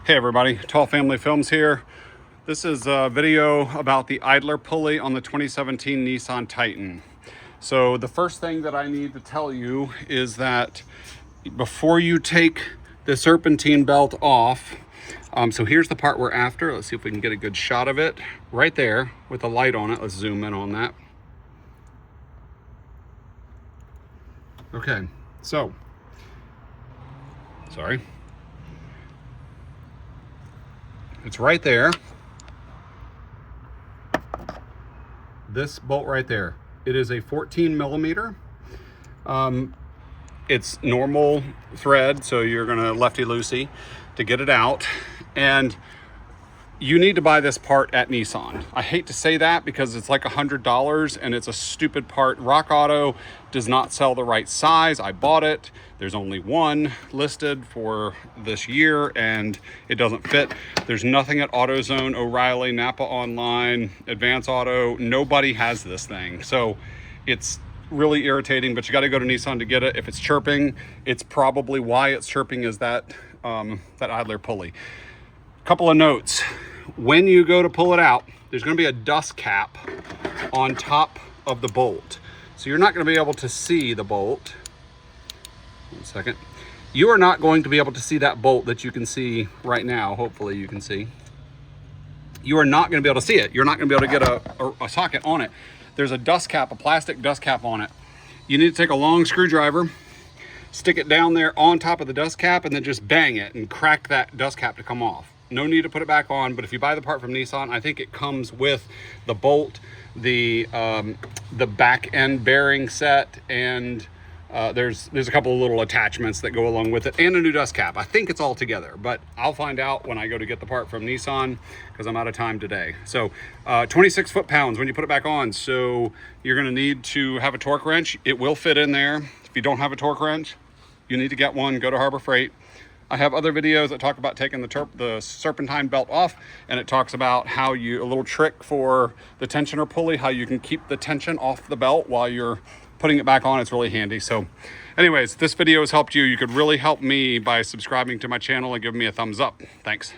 Hey everybody, Tall Family Films here. This is a video about the idler pulley on the 2017 Nissan Titan. So the first thing that I need to tell you is that before you take the serpentine belt off, so here's the part we're after. Let's see if we can get a good shot of it. Right there with a light on it. Let's zoom in on that. Okay, so, sorry. It's right there. This bolt right there. It is a 14 millimeter. It's normal thread, so you're gonna lefty-loosey to get it out. And you need to buy this part at Nissan. I hate to say that because it's like $100 and it's a stupid part. Rock Auto does not sell the right size. I bought it. There's only one listed for this year and it doesn't fit. There's nothing at AutoZone, O'Reilly, Napa Online, Advance Auto. Nobody has this thing. So it's really irritating, but you got to go to Nissan to get it. If it's chirping, it's probably why it's chirping is that idler pulley. Couple of notes. When you go to pull it out, there's going to be a dust cap on top of the bolt. So you're not going to be able to see the bolt. One second. You are not going to be able to see that bolt that you can see right now. Hopefully you can see. You are not going to be able to see it. You're not going to be able to get a socket on it. There's a dust cap, a plastic dust cap on it. You need to take a long screwdriver, stick it down there on top of the dust cap, and then just bang it and crack that dust cap to come off. No need to put it back on, but if you buy the part from Nissan, I think it comes with the bolt, the back end bearing set, and there's a couple of little attachments that go along with it, and a new dust cap. I think it's all together, but I'll find out when I go to get the part from Nissan because I'm out of time today. So 26 foot-pounds when you put it back on. So you're gonna need to have a torque wrench. It will fit in there. If you don't have a torque wrench, you need to get one. Go to Harbor Freight. I have other videos that talk about taking the serpentine belt off, and it talks about how a little trick for the tensioner pulley, how you can keep the tension off the belt while you're putting it back on. It's really handy. So anyways, this video has helped you. You could really help me by subscribing to my channel and giving me a thumbs up. Thanks.